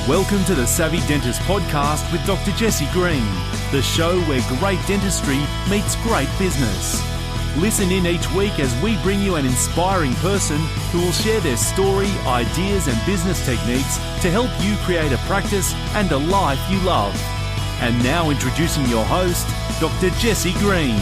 Welcome to the Savvy Dentist Podcast with Dr. Jesse Green, the show where great dentistry meets great business. Listen in each week as we bring you an inspiring person who will share their story, ideas and business techniques to help you create a practice and a life you love. And now introducing your host, Dr. Jesse Green.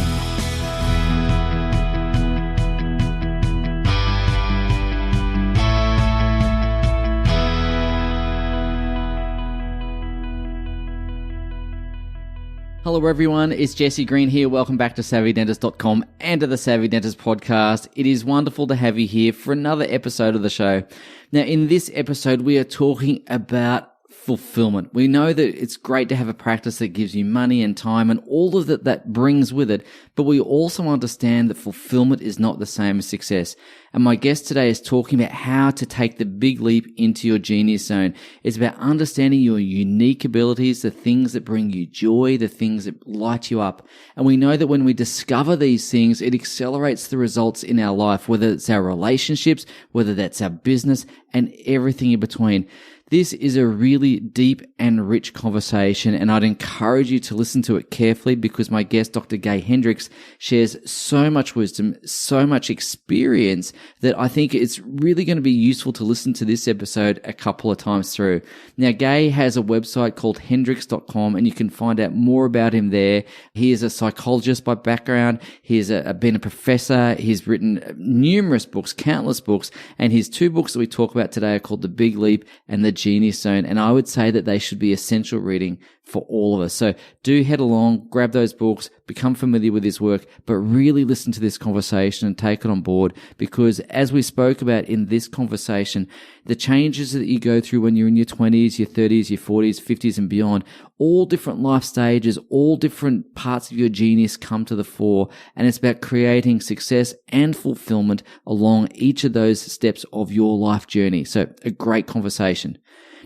Hello everyone, it's Jesse Green here. Welcome back to SavvyDentist.com and to the Savvy Dentist Podcast. It is wonderful to have you here for another episode of the show. Now, in this episode, we are talking about fulfillment. We know that it's great to have a practice that gives you money and time and all of that brings with it, but we also understand that fulfillment is not the same as success. And my guest today is talking about how to take the big leap into your genius zone. It's about understanding your unique abilities, the things that bring you joy, the things that light you up. And we know that when we discover these things, it accelerates the results in our life, whether it's our relationships, whether that's our business, and everything in between. This is a really deep and rich conversation, and I'd encourage you to listen to it carefully because my guest, Dr. Gay Hendricks, shares so much wisdom, so much experience that I think it's really going to be useful to listen to this episode a couple of times through. Now, Gay has a website called Hendricks.com, and you can find out more about him there. He is a psychologist by background. He has been a professor. He's written numerous books, countless books, and his two books that we talk about today are called The Big Leap and The Genius Zone, and I would say that they should be essential reading for all of us. So do head along, grab those books, become familiar with his work, but really listen to this conversation and take it on board, because as we spoke about in this conversation, the changes that you go through when you're in your 20s, your 30s, your 40s, 50s and beyond, all different life stages, all different parts of your genius come to the fore, and it's about creating success and fulfillment along each of those steps of your life journey. So a great conversation.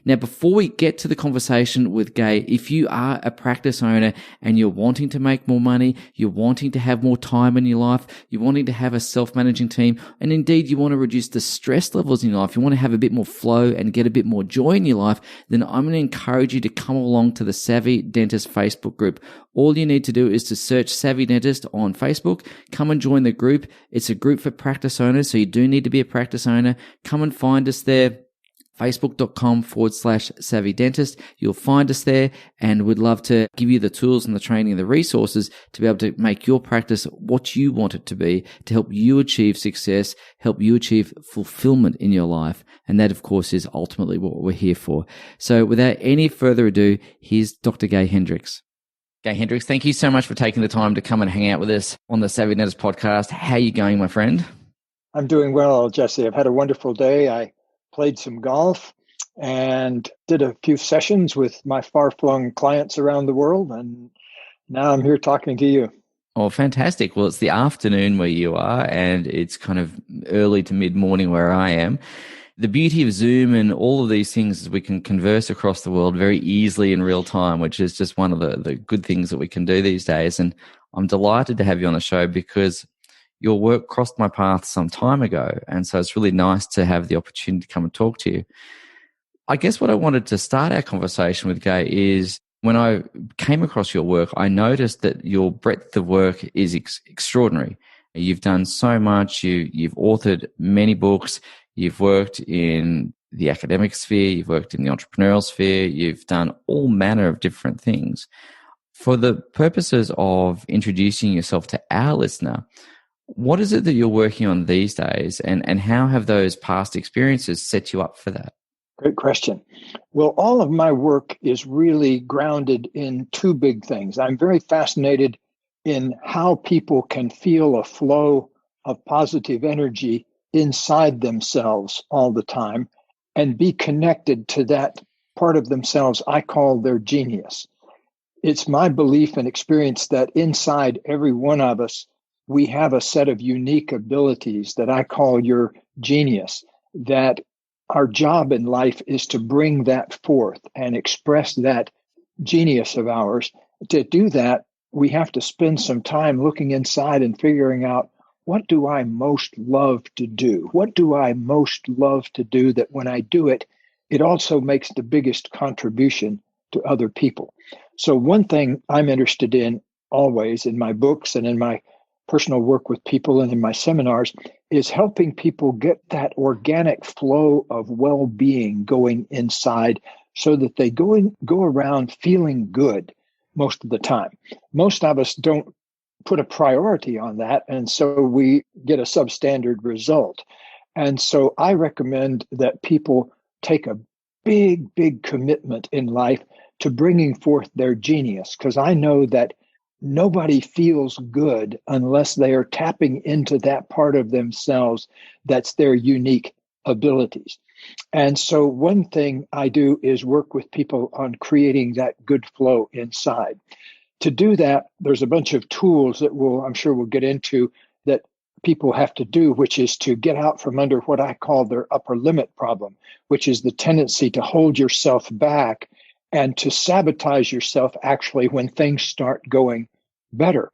Now, before we get to the conversation with Gay, if you are a practice owner and you're wanting to make more money, you're wanting to have more time in your life, you're wanting to have a self-managing team, and indeed you want to reduce the stress levels in your life, you want to have a bit more flow and get a bit more joy in your life, then I'm going to encourage you to come along to the Savvy Dentist Facebook group. All you need to do is to search Savvy Dentist on Facebook. Come and join the group. It's a group for practice owners, so you do need to be a practice owner. Come and find us there. Facebook.com/Savvy Dentist. You'll find us there, and we'd love to give you the tools and the training and the resources to be able to make your practice what you want it to be, to help you achieve success, help you achieve fulfillment in your life. And that, of course, is ultimately what we're here for. So without any further ado, here's Dr. Gay Hendricks. Gay Hendricks, thank you so much for taking the time to come and hang out with us on the Savvy Dentist Podcast. How are you going, my friend? I'm doing well, Jesse. I've had a wonderful day. I played some golf and did a few sessions with my far-flung clients around the world, and now I'm here talking to you. Oh, fantastic. Well, it's the afternoon where you are, and it's kind of early to mid-morning where I am. The beauty of Zoom and all of these things is we can converse across the world very easily in real time, which is just one of the good things that we can do these days. And I'm delighted to have you on the show because your work crossed my path some time ago, and so it's really nice to have the opportunity to come and talk to you. I guess what I wanted to start our conversation with, Gay, is when I came across your work, I noticed that your breadth of work is extraordinary. You've done so much. You've authored many books. You've worked in the academic sphere. You've worked in the entrepreneurial sphere. You've done all manner of different things. For the purposes of introducing yourself to our listener, what is it that you're working on these days, and how have those past experiences set you up for that? Great question. Well, all of my work is really grounded in two big things. I'm very fascinated in how people can feel a flow of positive energy inside themselves all the time and be connected to that part of themselves I call their genius. It's my belief and experience that inside every one of us, we have a set of unique abilities that I call your genius, that our job in life is to bring that forth and express that genius of ours. To do that, we have to spend some time looking inside and figuring out, what do I most love to do? What do I most love to do that when I do it, it also makes the biggest contribution to other people. So one thing I'm interested in always in my books and in my personal work with people and in my seminars is helping people get that organic flow of well-being going inside so that they go around feeling good most of the time. Most of us don't put a priority on that, and so we get a substandard result. And so I recommend that people take a big commitment in life to bringing forth their genius, because I know that nobody feels good unless they are tapping into that part of themselves that's their unique abilities. And so one thing I do is work with people on creating that good flow inside. To do that, there's a bunch of tools that I'm sure we'll get into that people have to do, which is to get out from under what I call their upper limit problem, which is the tendency to hold yourself back and to sabotage yourself actually when things start going better.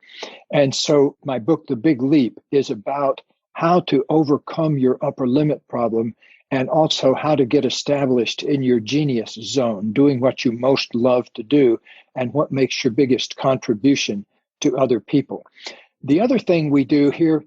And so my book, The Big Leap, is about how to overcome your upper limit problem and also how to get established in your genius zone, doing what you most love to do and what makes your biggest contribution to other people. The other thing we do here,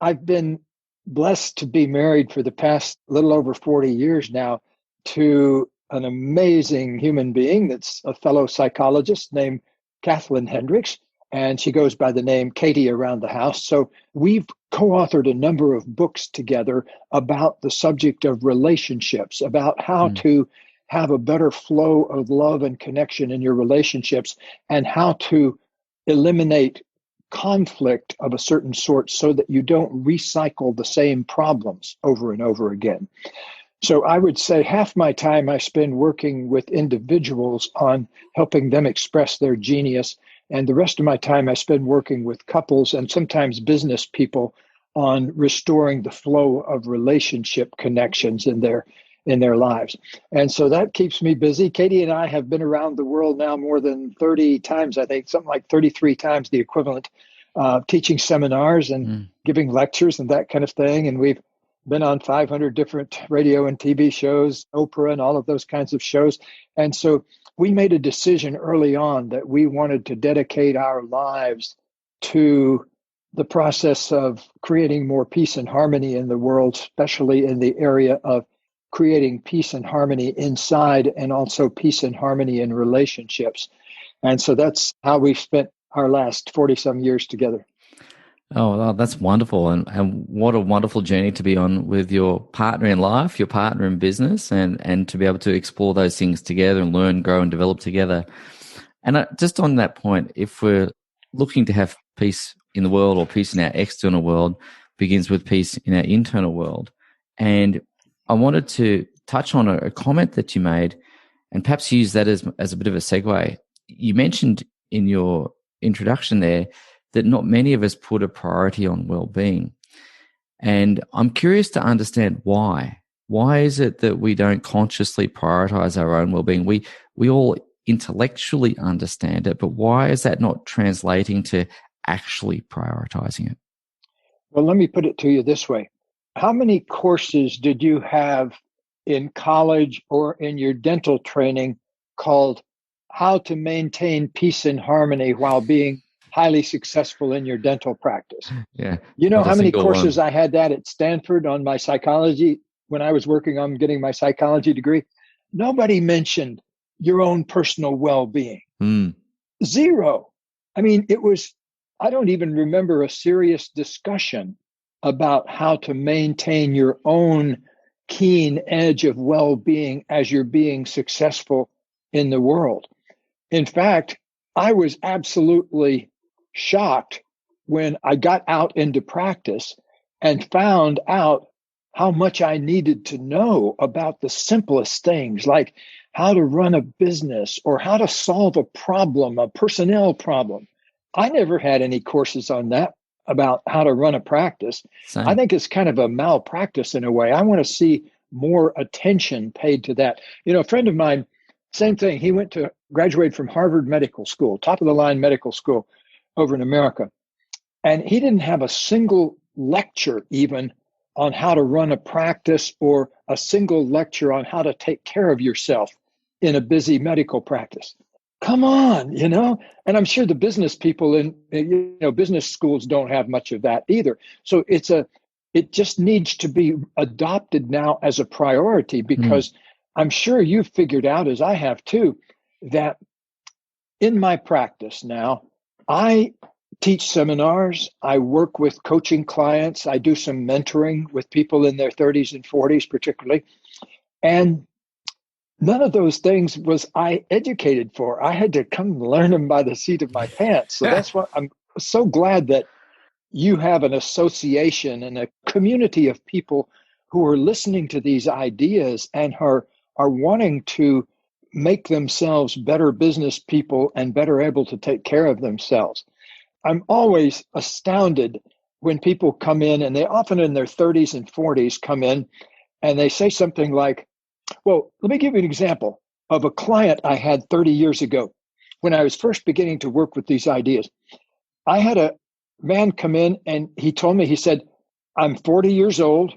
I've been blessed to be married for the past little over 40 years now to an amazing human being that's a fellow psychologist named Gay Hendricks, and she goes by the name Katie around the house. So we've co-authored a number of books together about the subject of relationships, about how to have a better flow of love and connection in your relationships, and how to eliminate conflict of a certain sort so that you don't recycle the same problems over and over again. So I would say half my time I spend working with individuals on helping them express their genius, and the rest of my time I spend working with couples and sometimes business people on restoring the flow of relationship connections in their lives. And so that keeps me busy. Katie and I have been around the world now more than 30 times, I think, something like 33 times the equivalent, teaching seminars and giving lectures and that kind of thing. And we've been on 500 different radio and TV shows, Oprah and all of those kinds of shows. And so we made a decision early on that we wanted to dedicate our lives to the process of creating more peace and harmony in the world, especially in the area of creating peace and harmony inside and also peace and harmony in relationships. And so that's how we've spent our last 40-some years together. Oh, well, that's wonderful. And what a wonderful journey to be on with your partner in life, your partner in business, and to be able to explore those things together and learn, grow, and develop together. And just on that point, if we're looking to have peace in the world or peace in our external world, begins with peace in our internal world. And I wanted to touch on a comment that you made and perhaps use that as a bit of a segue. You mentioned in your introduction there that not many of us put a priority on well-being. And I'm curious to understand why. Why is it that we don't consciously prioritize our own well-being? We all intellectually understand it, but why is that not translating to actually prioritizing it? Well, let me put it to you this way. How many courses did you have in college or in your dental training called How to Maintain Peace and Harmony While Being Highly Successful in Your Dental Practice? Yeah. You know how many courses I had that at Stanford on my psychology when I was working on getting my psychology degree? Nobody mentioned your own personal well-being. Zero. I mean, I don't even remember a serious discussion about how to maintain your own keen edge of well-being as you're being successful in the world. In fact, I was absolutely shocked when I got out into practice and found out how much I needed to know about the simplest things, like how to run a business or how to solve a problem, a personnel problem. I never had any courses on that about how to run a practice. Same. I think it's kind of a malpractice in a way. I want to see more attention paid to that. You know, a friend of mine, same thing. He graduated from Harvard Medical School, top of the line medical school over in America. And he didn't have a single lecture even on how to run a practice or a single lecture on how to take care of yourself in a busy medical practice. Come on, and I'm sure the business people in business schools don't have much of that either. So it just needs to be adopted now as a priority, because I'm sure you've figured out, as I have too, that in my practice now, I teach seminars, I work with coaching clients, I do some mentoring with people in their 30s and 40s particularly, and none of those things was I educated for. I had to come learn them by the seat of my pants. So that's what I'm so glad that you have an association and a community of people who are listening to these ideas and are wanting to make themselves better business people and better able to take care of themselves. I'm always astounded when people come in, and they often in their 30s and 40s come in and they say something like, well, let me give you an example of a client I had 30 years ago when I was first beginning to work with these ideas. I had a man come in and he told me, he said, I'm 40 years old.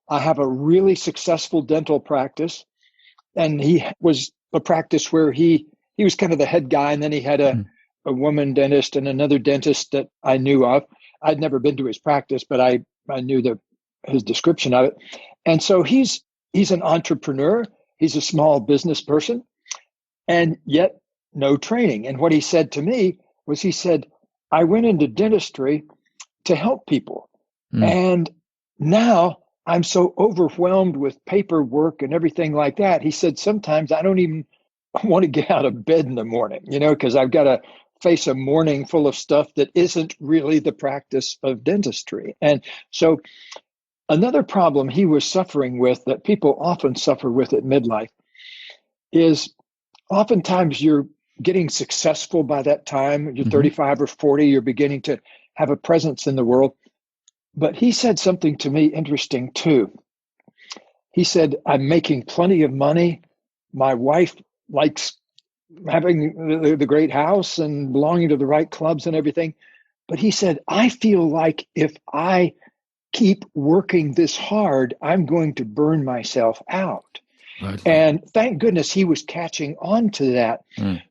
I have a really successful dental practice. And he was a practice where he was kind of the head guy. And then he had a woman dentist and another dentist that I knew of. I'd never been to his practice, but I knew his description of it. And so he's an entrepreneur. He's a small business person, and yet no training. And what he said to me was, he said, I went into dentistry to help people. And now I'm so overwhelmed with paperwork and everything like that. He said, sometimes I don't even want to get out of bed in the morning, because I've got to face a morning full of stuff that isn't really the practice of dentistry. And so another problem he was suffering with, that people often suffer with at midlife, is oftentimes you're getting successful by that time. You're 35 or 40, you're beginning to have a presence in the world. But he said something to me interesting too. He said, I'm making plenty of money. My wife likes having the great house and belonging to the right clubs and everything. But he said, I feel like if I keep working this hard, I'm going to burn myself out. Right. And thank goodness he was catching on to that.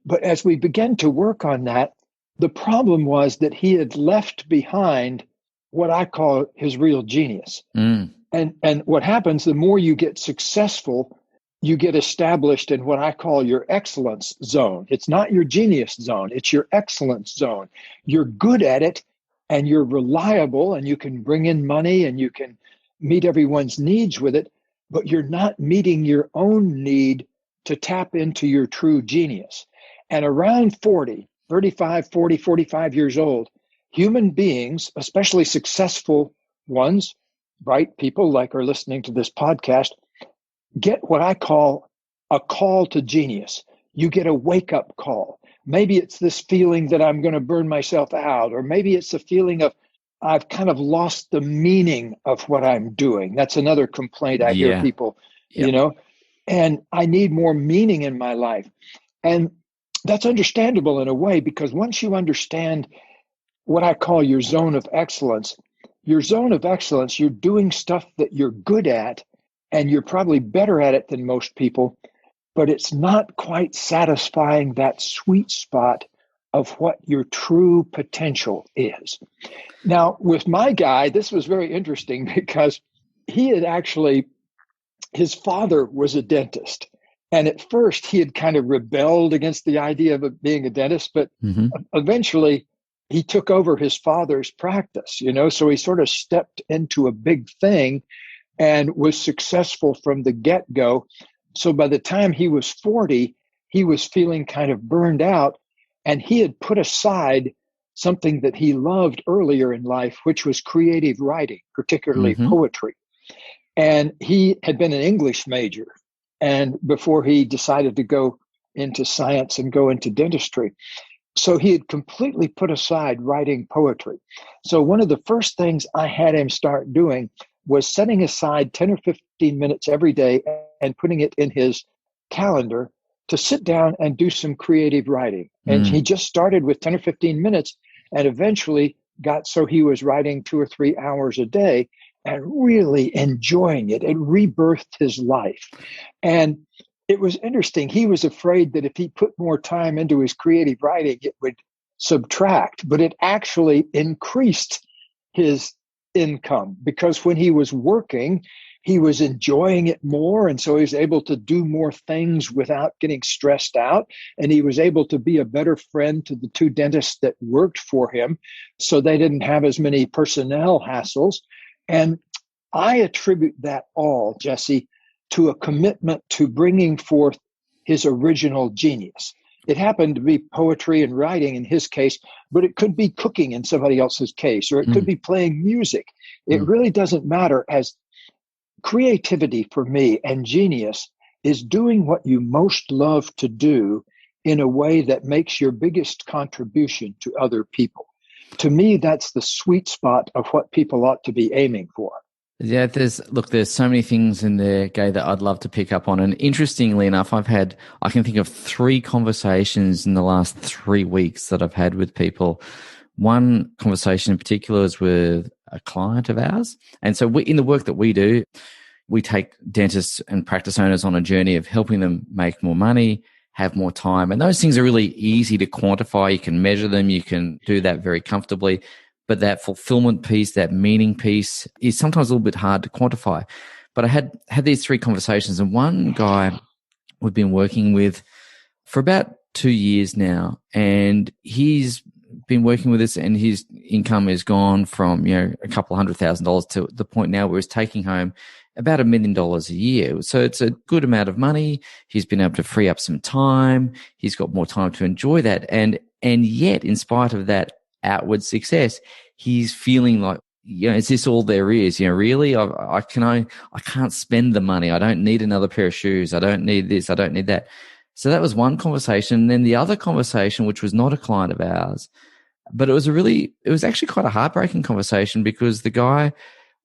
But as we began to work on that, the problem was that he had left behind what I call his real genius. And what happens, the more you get successful, you get established in what I call your excellence zone. It's not your genius zone, it's your excellence zone. You're good at it, and you're reliable, and you can bring in money, and you can meet everyone's needs with it, but you're not meeting your own need to tap into your true genius. And around 35, 40, 45 years old, human beings, especially successful ones, bright people like are listening to this podcast, get what I call a call to genius. You get a wake-up call. Maybe it's this feeling that I'm going to burn myself out, or maybe it's a feeling of I've kind of lost the meaning of what I'm doing. That's another complaint I hear people, and I need more meaning in my life. And that's understandable in a way, because once you understand what I call your zone of excellence, you're doing stuff that you're good at, and you're probably better at it than most people, but it's not quite satisfying that sweet spot of what your true potential is. Now, with my guy, this was very interesting, because he had his father was a dentist. And at first he had kind of rebelled against the idea of being a dentist, but eventually he took over his father's practice, so he sort of stepped into a big thing and was successful from the get-go. So by the time he was 40, he was feeling kind of burned out, and he had put aside something that he loved earlier in life, which was creative writing, particularly poetry. And he had been an English major, and before he decided to go into science and go into dentistry. So he had completely put aside writing poetry. So one of the first things I had him start doing was setting aside 10 or 15 minutes every day and putting it in his calendar to sit down and do some creative writing. And he just started with 10 or 15 minutes and eventually got so he was writing 2 or 3 hours a day. and really enjoying it. It rebirthed his life. And it was interesting. He was afraid that if he put more time into his creative writing, it would subtract, but it actually increased his income, because when he was working, he was enjoying it more. And so he was able to do more things without getting stressed out. And he was able to be a better friend to the two dentists that worked for him, so they didn't have as many personnel hassles. And I attribute that all, Jesse, to a commitment to bringing forth his original genius. It happened to be poetry and writing in his case, but it could be cooking in somebody else's case, or it could be playing music. It really doesn't matter. As creativity for me and genius is doing what you most love to do in a way that makes your biggest contribution to other people. To me, that's the sweet spot of what people ought to be aiming for. Yeah, there's so many things in there, Gay, that I'd love to pick up on. And interestingly enough, I can think of 3 conversations in the last 3 weeks that I've had with people. One conversation in particular is with a client of ours. And so in the work that we do, we take dentists and practice owners on a journey of helping them make more money, have more time. And those things are really easy to quantify. You can measure them. You can do that very comfortably. But that fulfillment piece, that meaning piece, is sometimes a little bit hard to quantify. But I had these 3 conversations, and one guy we've been working with for about 2 years now, and he's been working with us, and his income has gone from, a couple $100,000 to the point now where he's taking home about $1 million a year. So it's a good amount of money. He's been able to free up some time. He's got more time to enjoy that. And yet, in spite of that outward success, he's feeling like, is this all there is? Really, I can't spend the money. I don't need another pair of shoes. I don't need this. I don't need that. So that was one conversation. And then the other conversation, which was not a client of ours, but it was actually quite a heartbreaking conversation, because the guy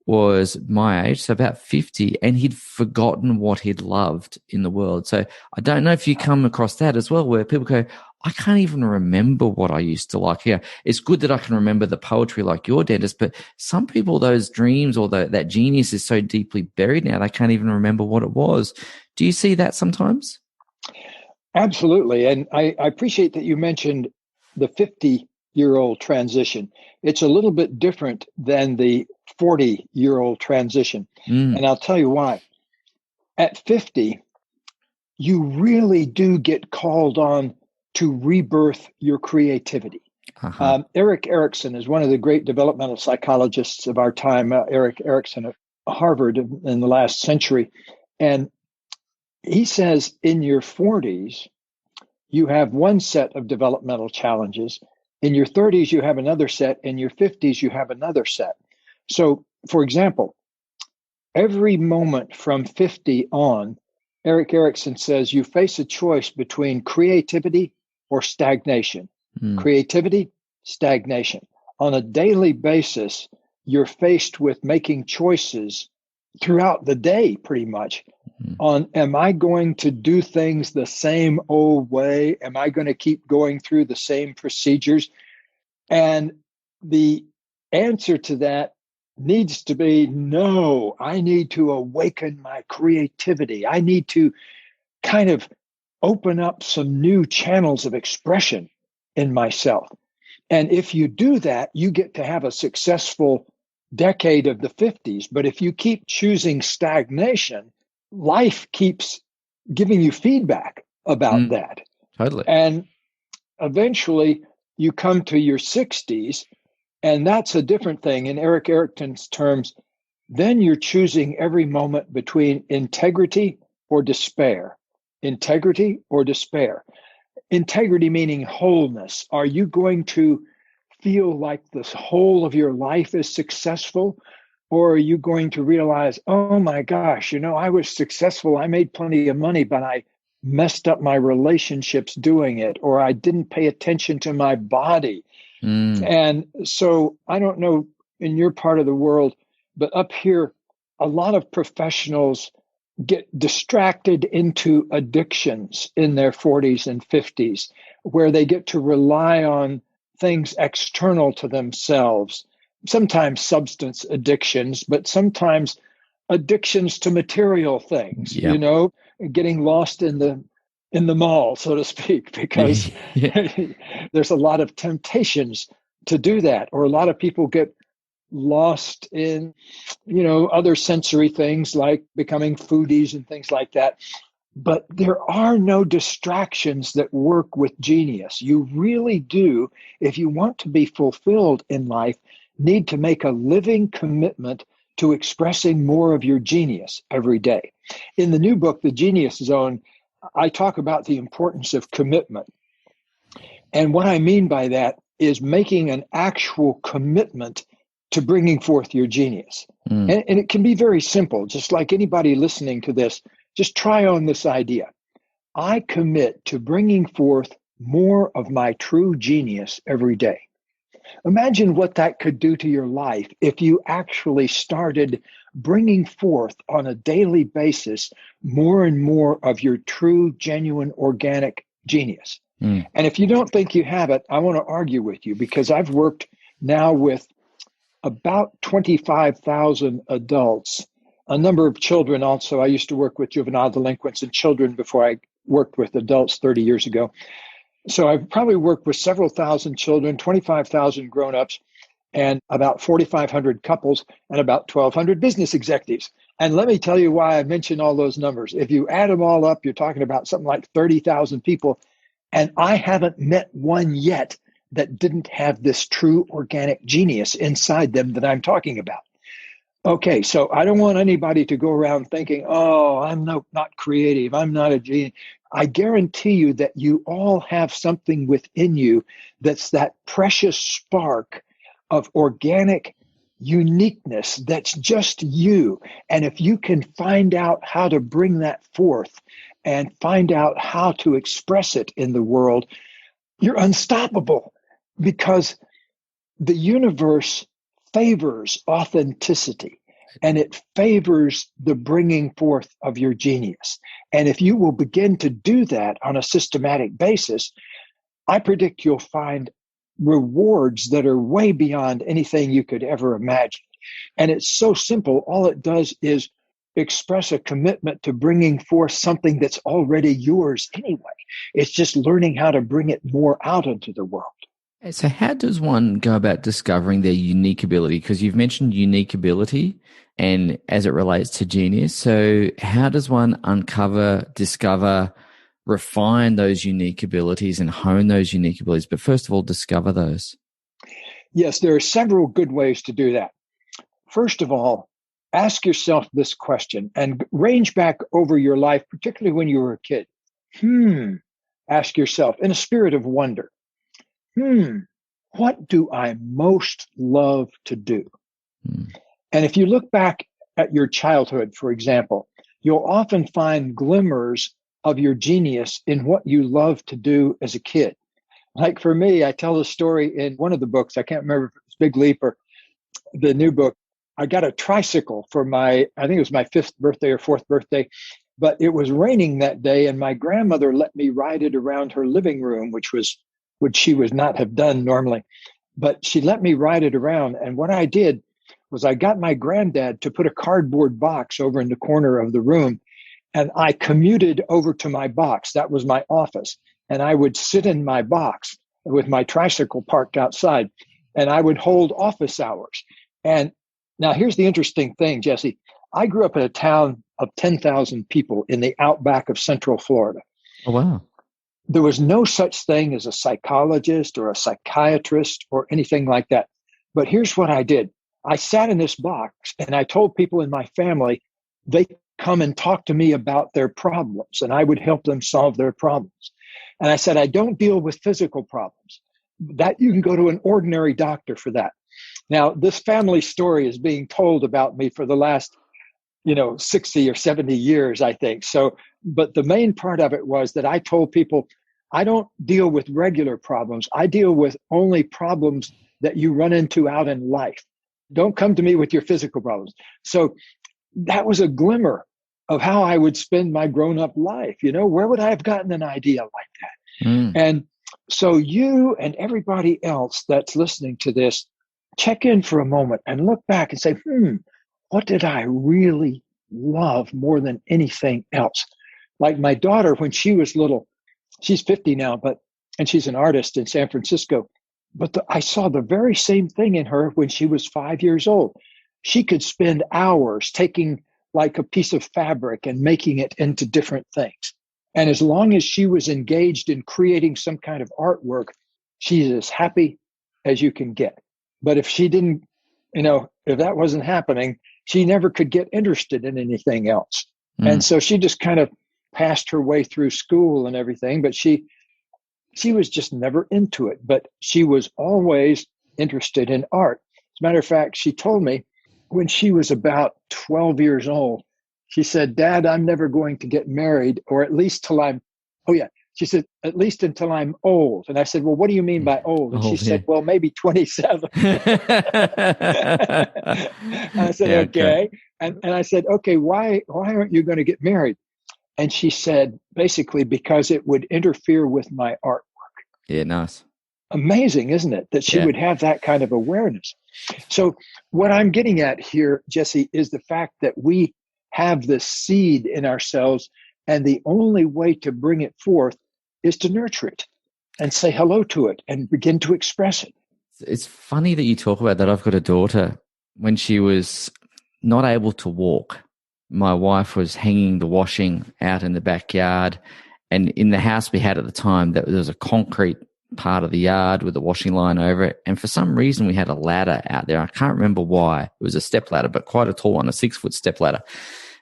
was my age, so about 50, and he'd forgotten what he'd loved in the world. So I don't know if you come across that as well, where people go, I can't even remember what I used to like. Yeah, it's good that I can remember the poetry like your dentist, but some people, those dreams or that genius is so deeply buried now, they can't even remember what it was. Do you see that sometimes? Absolutely. And I appreciate that you mentioned the 50-year-old transition. It's a little bit different than the 40-year-old transition. And I'll tell you why. At 50, you really do get called on to rebirth your creativity. Erik Erikson is one of the great developmental psychologists of our time, Erik Erikson at Harvard in the last century. And he says in your 40s, you have one set of developmental challenges. In your 30s, you have another set. In your 50s, you have another set. So, for example, every moment from 50 on, Erik Erikson says you face a choice between creativity or stagnation. Creativity, stagnation. On a daily basis, you're faced with making choices throughout the day, pretty much, on, am I going to do things the same old way? Am I going to keep going through the same procedures? And the answer to that needs to be no. I need to awaken my creativity. I need to kind of open up some new channels of expression in myself. And if you do that, you get to have a successful decade of the 50s. But if you keep choosing stagnation, life keeps giving you feedback about that. Totally. And eventually you come to your 60s, and that's a different thing. In Erik Erikson's terms, then you're choosing every moment between integrity or despair. Integrity or despair. Integrity meaning wholeness. Are you going to feel like the whole of your life is successful? Or are you going to realize, oh my gosh, I was successful. I made plenty of money, but I messed up my relationships doing it, or I didn't pay attention to my body. And so I don't know in your part of the world, but up here, a lot of professionals get distracted into addictions in their 40s and 50s, where they get to rely on things external to themselves. sometimes substance addictions, but sometimes addictions to material things, Yeah. Getting lost in the mall, so to speak, because Yeah. there's a lot of temptations to do that, or a lot of people get lost in, other sensory things like becoming foodies and things like that. But there are no distractions that work with genius. You really do, if you want to be fulfilled in life, need to make a living commitment to expressing more of your genius every day. In the new book, The Genius Zone, I talk about the importance of commitment. And what I mean by that is making an actual commitment to bringing forth your genius. And it can be very simple, just like anybody listening to this. Just try on this idea. I commit to bringing forth more of my true genius every day. Imagine what that could do to your life if you actually started bringing forth on a daily basis more and more of your true, genuine, organic genius. And if you don't think you have it, I want to argue with you, because I've worked now with about 25,000 adults, a number of children also. I used to work with juvenile delinquents and children before I worked with adults 30 years ago. So I've probably worked with several thousand children, 25,000 grown-ups, and about 4,500 couples, and about 1,200 business executives. And let me tell you why I mention all those numbers. If you add them all up, you're talking about something like 30,000 people. And I haven't met one yet that didn't have this true organic genius inside them that I'm talking about. Okay, so I don't want anybody to go around thinking, oh, I'm not creative, I'm not a genius. I guarantee you that you all have something within you that's that precious spark of organic uniqueness that's just you. And if you can find out how to bring that forth and find out how to express it in the world, you're unstoppable, because the universe favors authenticity, and it favors the bringing forth of your genius. And if you will begin to do that on a systematic basis, I predict you'll find rewards that are way beyond anything you could ever imagine. And it's so simple. All it does is express a commitment to bringing forth something that's already yours anyway. It's just learning how to bring it more out into the world. So how does one go about discovering their unique ability? Because you've mentioned unique ability and as it relates to genius. So how does one uncover, discover, refine those unique abilities and hone those unique abilities? But first of all, discover those. Yes, there are several good ways to do that. First of all, ask yourself this question and range back over your life, particularly when you were a kid. Ask yourself in a spirit of wonder, what do I most love to do? And if you look back at your childhood, for example, you'll often find glimmers of your genius in what you love to do as a kid. Like for me, I tell a story in one of the books. I can't remember if it's Big Leap or the new book. I got a tricycle for I think it was my 5th birthday or 4th birthday, but it was raining that day, and my grandmother let me ride it around her living room, which she would not have done normally. But she let me ride it around. And what I did was I got my granddad to put a cardboard box over in the corner of the room, and I commuted over to my box. That was my office. And I would sit in my box with my tricycle parked outside, and I would hold office hours. And now here's the interesting thing, Jesse. I grew up in a town of 10,000 people in the outback of Central Florida. Oh, wow. There was no such thing as a psychologist or a psychiatrist or anything like that. But here's what I did. I sat in this box and I told people in my family, they come and talk to me about their problems, and I would help them solve their problems. And I said, I don't deal with physical problems. That you can go to an ordinary doctor for that. Now, this family story is being told about me for the last, 60 or 70 years, I think. So, but the main part of it was that I told people, I don't deal with regular problems. I deal with only problems that you run into out in life. Don't come to me with your physical problems. So that was a glimmer of how I would spend my grown-up life. Where would I have gotten an idea like that? And so you and everybody else that's listening to this, check in for a moment and look back and say, what did I really love more than anything else? Like my daughter, when she was little, she's 50 now, and she's an artist in San Francisco. But I saw the very same thing in her when she was 5 years old. She could spend hours taking like a piece of fabric and making it into different things. And as long as she was engaged in creating some kind of artwork, she's as happy as you can get. But if she didn't, if that wasn't happening, she never could get interested in anything else. And so she just kind of passed her way through school and everything, but she was just never into it. But she was always interested in art. As a matter of fact, she told me when she was about 12 years old, she said, "Dad, I'm never going to get married, or at least till I'm," she said, "at least until I'm old." And I said, "Well, what do you mean by old?" And she said, "Well, maybe 27. I said, "Okay." And I said, "Okay, why aren't you going to get married?" And she said, basically, because it would interfere with my art. Yeah, nice. Amazing, isn't it, that she would have that kind of awareness? So what I'm getting at here, Jesse, is the fact that we have this seed in ourselves, and the only way to bring it forth is to nurture it and say hello to it and begin to express it. It's funny that you talk about that. I've got a daughter. When she was not able to walk, my wife was hanging the washing out in the backyard. And in the house we had at the time, there was a concrete part of the yard with a washing line over it. And for some reason, we had a ladder out there. I can't remember why. It was a step ladder, but quite a tall one, a 6-foot step ladder.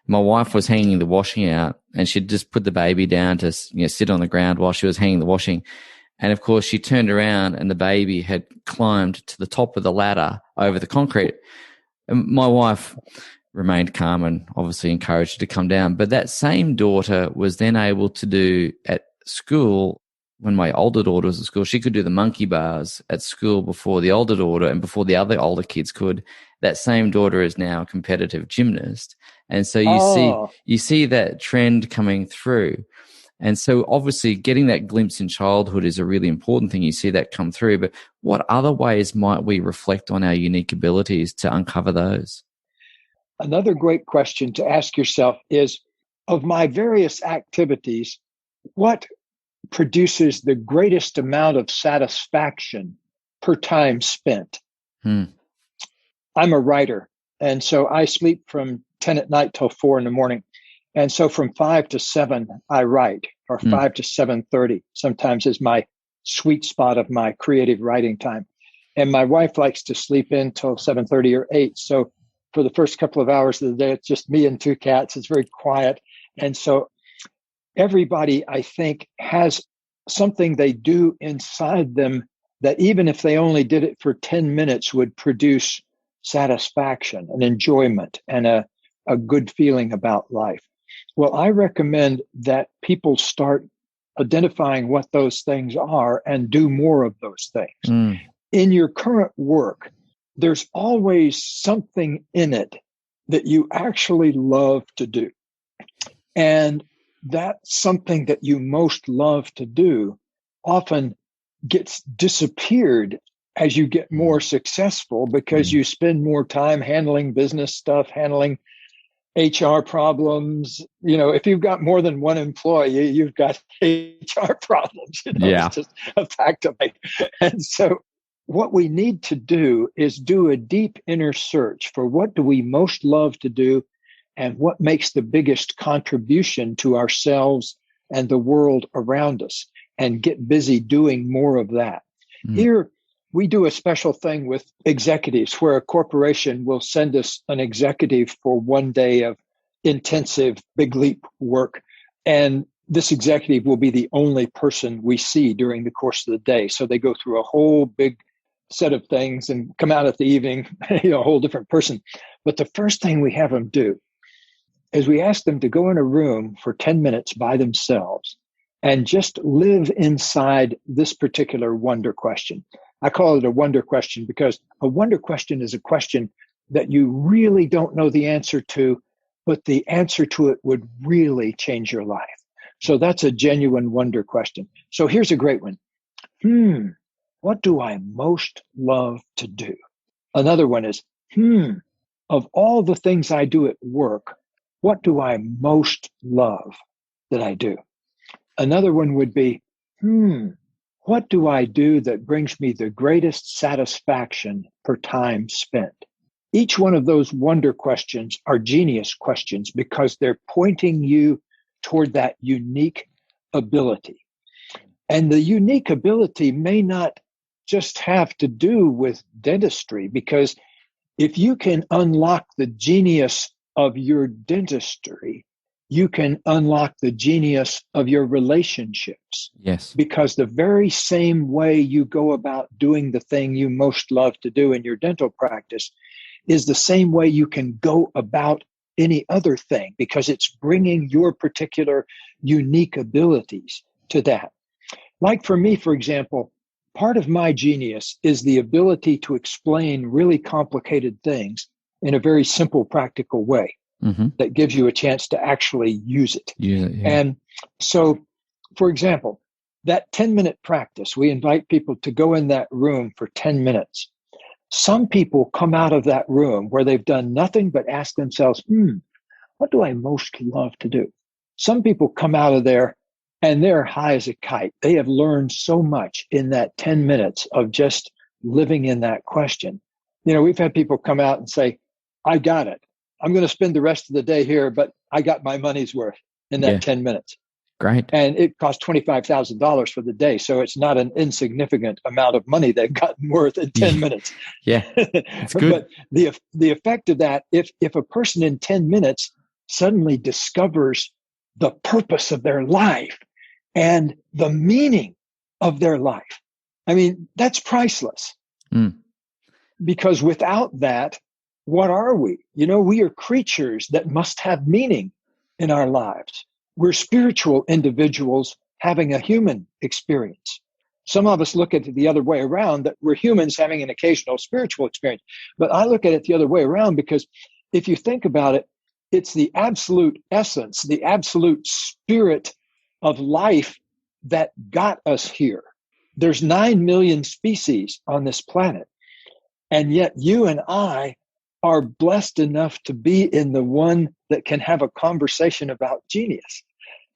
My wife was hanging the washing out, and she'd just put the baby down to sit on the ground while she was hanging the washing. And of course, she turned around and the baby had climbed to the top of the ladder over the concrete. And my wife remained calm and obviously encouraged her to come down. But that same daughter was then able to do at school, when my older daughter was at school, she could do the monkey bars at school before the older daughter and before the other older kids could. That same daughter is now a competitive gymnast. And so you see that trend coming through. And so obviously getting that glimpse in childhood is a really important thing. You see that come through. But what other ways might we reflect on our unique abilities to uncover those? Another great question to ask yourself is, of my various activities, what produces the greatest amount of satisfaction per time spent? I'm a writer, and so I sleep from 10 at night till 4 in the morning. And so from 5 to 7, I write, or 5 to 7:30 sometimes is my sweet spot of my creative writing time. And my wife likes to sleep in till 7:30 or 8. So for the first couple of hours of the day, it's just me and 2 cats. It's very quiet. And so everybody, I think, has something they do inside them that even if they only did it for 10 minutes would produce satisfaction and enjoyment and a good feeling about life. Well, I recommend that people start identifying what those things are and do more of those things. In your current work, there's always something in it that you actually love to do. And that something that you most love to do often gets disappeared as you get more successful because you spend more time handling business stuff, handling HR problems. If you've got more than one employee, you've got HR problems. It's just a fact of it. And so what we need to do is do a deep inner search for what do we most love to do and what makes the biggest contribution to ourselves and the world around us, and get busy doing more of that. Here, we do a special thing with executives where a corporation will send us an executive for one day of intensive big leap work. And this executive will be the only person we see during the course of the day. So they go through a whole big set of things and come out at the evening, a whole different person. But the first thing we have them do is we ask them to go in a room for 10 minutes by themselves and just live inside this particular wonder question. I call it a wonder question because a wonder question is a question that you really don't know the answer to, but the answer to it would really change your life. So that's a genuine wonder question. So here's a great one. What do I most love to do? Another one is, of all the things I do at work, what do I most love that I do? Another one would be, what do I do that brings me the greatest satisfaction per time spent? Each one of those wonder questions are genius questions because they're pointing you toward that unique ability. And the unique ability may not just have to do with dentistry, because if you can unlock the genius of your dentistry, you can unlock the genius of your relationships. Yes. Because the very same way you go about doing the thing you most love to do in your dental practice is the same way you can go about any other thing, because it's bringing your particular unique abilities to that. Like for me, for example, part of my genius is the ability to explain really complicated things in a very simple, practical way that gives you a chance to actually use it. Yeah. And so, for example, that 10-minute practice, we invite people to go in that room for 10 minutes. Some people come out of that room where they've done nothing but ask themselves, what do I most love to do? Some people come out of there and they're high as a kite. They have learned so much in that 10 minutes of just living in that question. You know, we've had people come out and say, I got it. I'm going to spend the rest of the day here, but I got my money's worth in that 10 minutes. Great. And it cost $25,000 for the day. So it's not an insignificant amount of money they've gotten worth in 10 minutes. Yeah, it's good. But the effect of that, if a person in 10 minutes suddenly discovers the purpose of their life and the meaning of their life, I mean, that's priceless. Because without that, what are we? You know, we are creatures that must have meaning in our lives. We're spiritual individuals having a human experience. Some of us look at it the other way around, that we're humans having an occasional spiritual experience. But I look at it the other way around, because if you think about it, it's the absolute essence, the absolute spirit of life that got us here. There's 9 million species on this planet. And yet you and I are blessed enough to be in the one that can have a conversation about genius.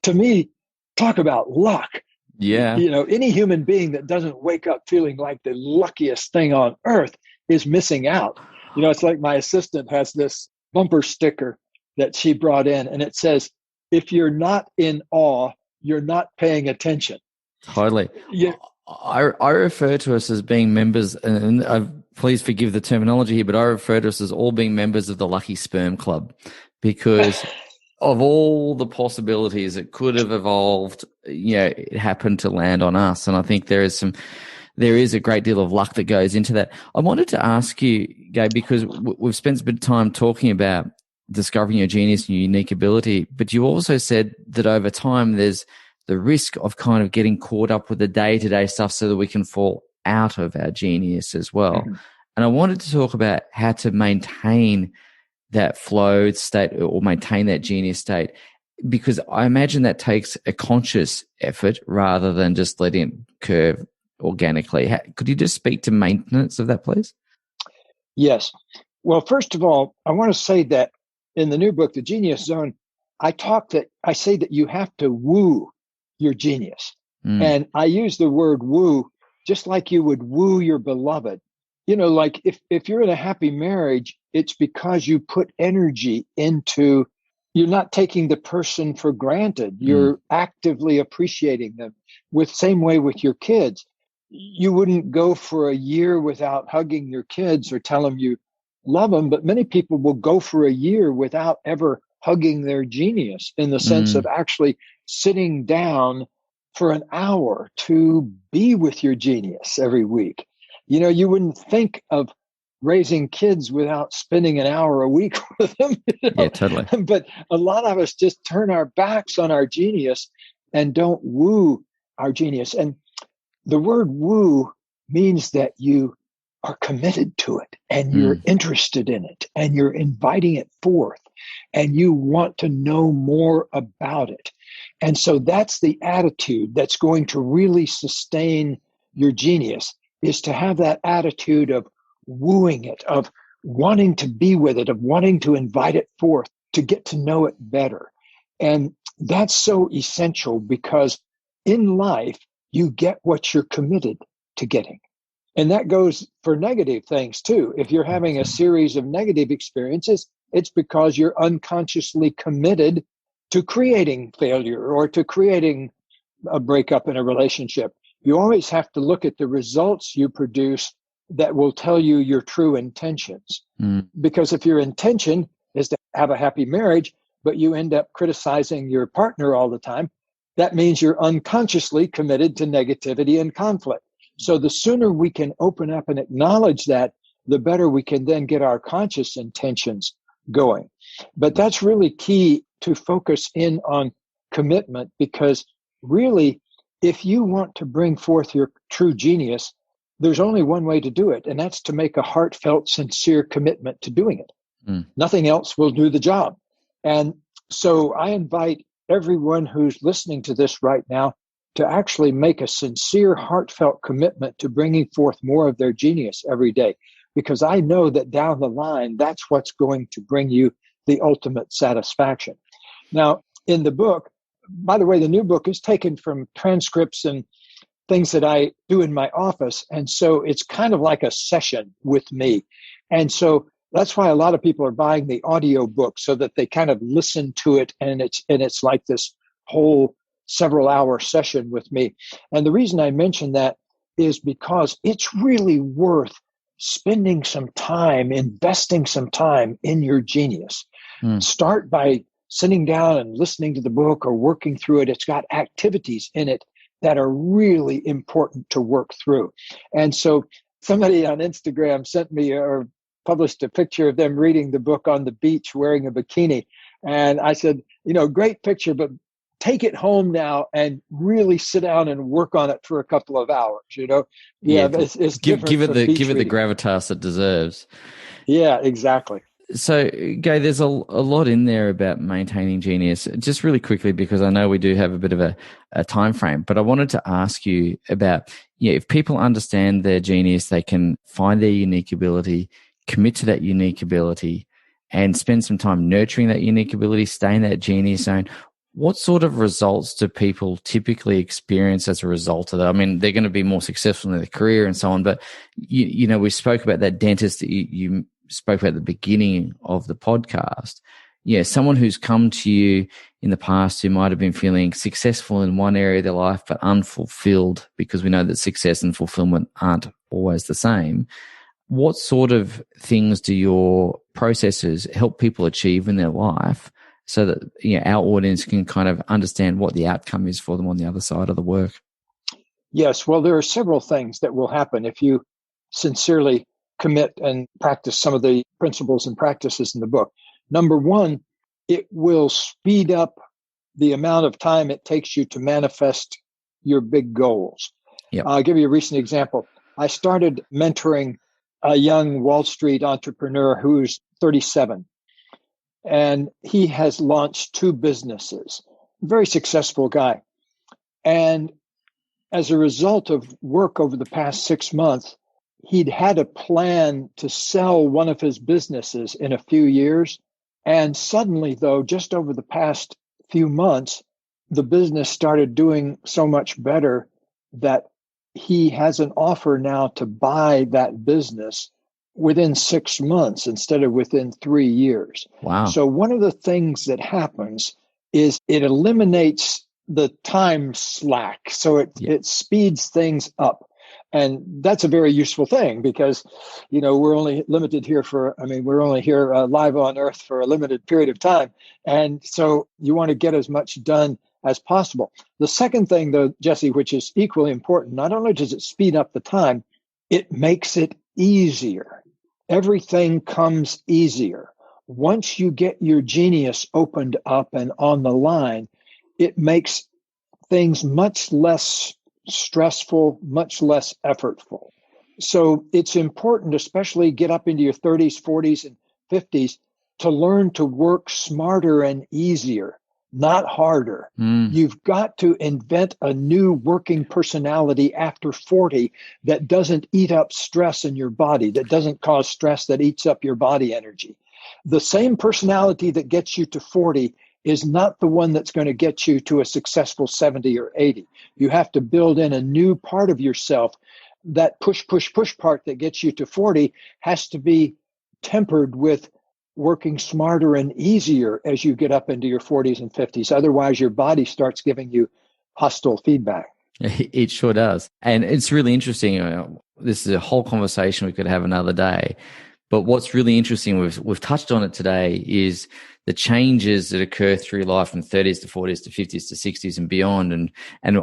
To me, talk about luck. Yeah. You know, any human being that doesn't wake up feeling like the luckiest thing on earth is missing out. You know, it's like my assistant has this bumper sticker that she brought in, and it says, if you're not in awe, you're not paying attention. Totally. Yeah. I refer to us as being members, and please forgive the terminology here, but I refer to us as all being members of the Lucky Sperm Club, because of all the possibilities that could have evolved, you know, it happened to land on us. And I think there is a great deal of luck that goes into that. I wanted to ask you, Gay, because we've spent a bit of time talking about discovering your genius and your unique ability, but you also said that over time there's the risk of kind of getting caught up with the day-to-day stuff so that we can fall out of our genius as well. And I wanted to talk about how to maintain that flow state or maintain that genius state, because I imagine that takes a conscious effort rather than just letting it curve organically. Could you just speak to maintenance of that, please? Yes. Well, first of all, I want to say that in the new book, The Genius Zone, I say that you have to woo your genius. And I use the word woo just like you would woo your beloved. You know, like if you're in a happy marriage, it's because you put energy into, you're not taking the person for granted. You're actively appreciating them. Same way with your kids. You wouldn't go for a year without hugging your kids or tell them you love them, but many people will go for a year without ever hugging their genius, in the sense of actually sitting down for an hour to be with your genius every week. You know, you wouldn't think of raising kids without spending an hour a week with them. You know? Yeah, totally. But a lot of us just turn our backs on our genius and don't woo our genius. And the word woo means that you are committed to it and you're interested in it and you're inviting it forth and you want to know more about it. And so that's the attitude that's going to really sustain your genius, is to have that attitude of wooing it, of wanting to be with it, of wanting to invite it forth, to get to know it better. And that's so essential because in life, you get what you're committed to getting. And that goes for negative things too. If you're having a series of negative experiences, it's because you're unconsciously committed to creating failure or to creating a breakup in a relationship. You always have to look at the results you produce that will tell you your true intentions. Because if your intention is to have a happy marriage, but you end up criticizing your partner all the time, that means you're unconsciously committed to negativity and conflict. So the sooner we can open up and acknowledge that, the better we can then get our conscious intentions going. But that's really key to focus in on commitment, because really, if you want to bring forth your true genius, there's only one way to do it, and that's to make a heartfelt, sincere commitment to doing it. Nothing else will do the job. And so I invite everyone who's listening to this right now to actually make a sincere, heartfelt commitment to bringing forth more of their genius every day, because I know that down the line, that's what's going to bring you the ultimate satisfaction. Now, in the book, by the way, the new book is taken from transcripts and things that I do in my office. And so it's kind of like a session with me. And so that's why a lot of people are buying the audio book, so that they kind of listen to it, and it's like this whole several hour session with me. And the reason I mention that is because it's really worth spending some time, investing some time in your genius. Start by sitting down and listening to the book or working through it. It's got activities in it that are really important to work through. And so somebody on Instagram sent me or published a picture of them reading the book on the beach wearing a bikini. And I said, great picture, but take it home now and really sit down and work on it for a couple of hours. It's give it the reading. gravitas it deserves. Yeah, exactly. So, Gay, there's a lot in there about maintaining genius. Just really quickly, because I know we do have a bit of a time frame, but I wanted to ask you about, if people understand their genius, they can find their unique ability, commit to that unique ability, and spend some time nurturing that unique ability, stay in that genius zone. What sort of results do people typically experience as a result of that? I mean, they're going to be more successful in their career and so on, but we spoke about that dentist that you spoke about at the beginning of the podcast. Someone who's come to you in the past who might have been feeling successful in one area of their life but unfulfilled, because we know that success and fulfillment aren't always the same. What sort of things do your processes help people achieve in their life, so that our audience can kind of understand what the outcome is for them on the other side of the work? Yes, well, there are several things that will happen if you sincerely commit and practice some of the principles and practices in the book. Number one, it will speed up the amount of time it takes you to manifest your big goals. Yep. I'll give you a recent example. I started mentoring a young Wall Street entrepreneur who's 37. And he has launched 2 businesses, very successful guy. And as a result of work over the past 6 months, he'd had a plan to sell one of his businesses in a few years. And suddenly, though, just over the past few months, the business started doing so much better that he has an offer now to buy that business within 6 months instead of within 3 years. Wow. So one of the things that happens is it eliminates the time slack. So it speeds things up. And that's a very useful thing because, we're only limited here we're only here live on Earth for a limited period of time. And so you want to get as much done as possible. The second thing, though, Jesse, which is equally important, not only does it speed up the time, it makes it easier. Everything comes easier. Once you get your genius opened up and on the line, it makes things much less stressful, much less effortful. So it's important, especially get up into your 30s, 40s, and 50s, to learn to work smarter and easier not harder. You've got to invent a new working personality after 40 that doesn't eat up stress in your body, that doesn't cause stress that eats up your body energy. The same personality that gets you to 40 is not the one that's going to get you to a successful 70 or 80. You have to build in a new part of yourself. That push part that gets you to 40 has to be tempered with working smarter and easier as you get up into your 40s and 50s. Otherwise, your body starts giving you hostile feedback. It sure does. And it's really interesting. This is a whole conversation we could have another day. But what's really interesting, we've touched on it today, is the changes that occur through life from 30s to 40s to 50s to 60s and beyond. And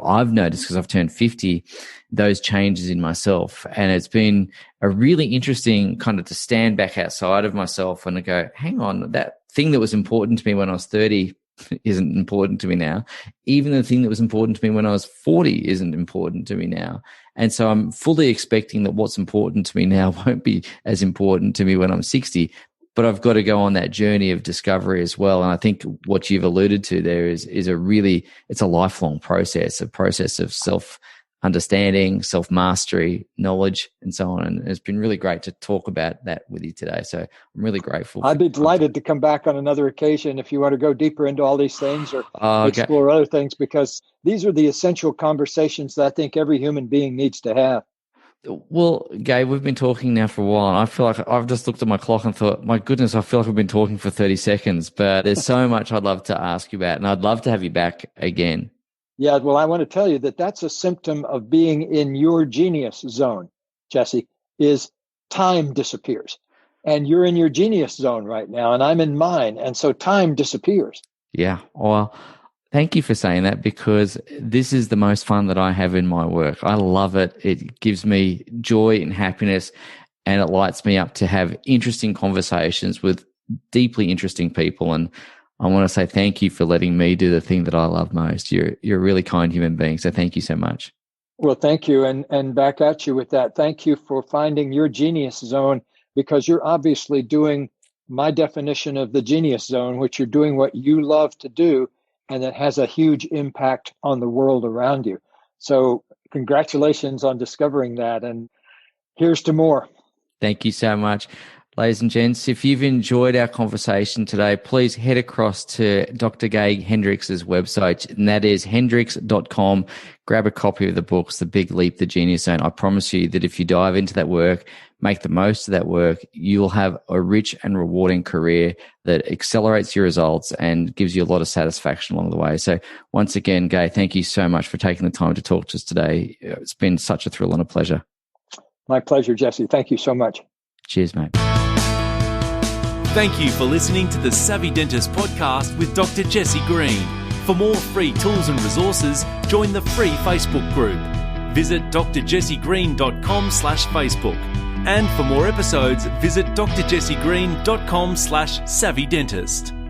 I've noticed, because I've turned 50, those changes in myself. And it's been a really interesting kind of to stand back outside of myself and to go, hang on, that thing that was important to me when I was 30 isn't important to me now. Even the thing that was important to me when I was 40 isn't important to me now. And so I'm fully expecting that what's important to me now won't be as important to me when I'm 60. But I've got to go on that journey of discovery as well. And I think what you've alluded to there is it's a lifelong process, a process of self-understanding, self-mastery, knowledge, and so on. And it's been really great to talk about that with you today. So I'm really grateful. I'd be delighted to come back on another occasion if you want to go deeper into all these things or explore other things, because these are the essential conversations that I think every human being needs to have. Well, Gay, we've been talking now for a while, and I feel like I've just looked at my clock and thought, my goodness, I feel like we've been talking for 30 seconds, but there's so much I'd love to ask you about, and I'd love to have you back again. Yeah, well, I want to tell you that that's a symptom of being in your genius zone, Jesse, is time disappears. And you're in your genius zone right now, and I'm in mine, and so time disappears. Yeah, well, thank you for saying that, because this is the most fun that I have in my work. I love it. It gives me joy and happiness, and it lights me up to have interesting conversations with deeply interesting people. And I want to say thank you for letting me do the thing that I love most. You're a really kind human being, so thank you so much. Well, thank you. And back at you with that. Thank you for finding your genius zone, because you're obviously doing my definition of the genius zone, which you're doing what you love to do, and that has a huge impact on the world around you. So congratulations on discovering that. And here's to more. Thank you so much. Ladies and gents, if you've enjoyed our conversation today, please head across to Dr. Gay Hendricks' website, and that is hendricks.com. Grab a copy of the books, The Big Leap, The Genius Zone. I promise you that if you dive into that work, make the most of that work, you'll have a rich and rewarding career that accelerates your results and gives you a lot of satisfaction along the way. So once again, Gay, thank you so much for taking the time to talk to us today. It's been such a thrill and a pleasure. My pleasure, Jesse. Thank you so much. Cheers, mate. Thank you for listening to the Savvy Dentist podcast with Dr. Jesse Green. For more free tools and resources, join the free Facebook group. Visit drjessegreen.com/Facebook. And for more episodes, visit drjessegreen.com/savvydentist.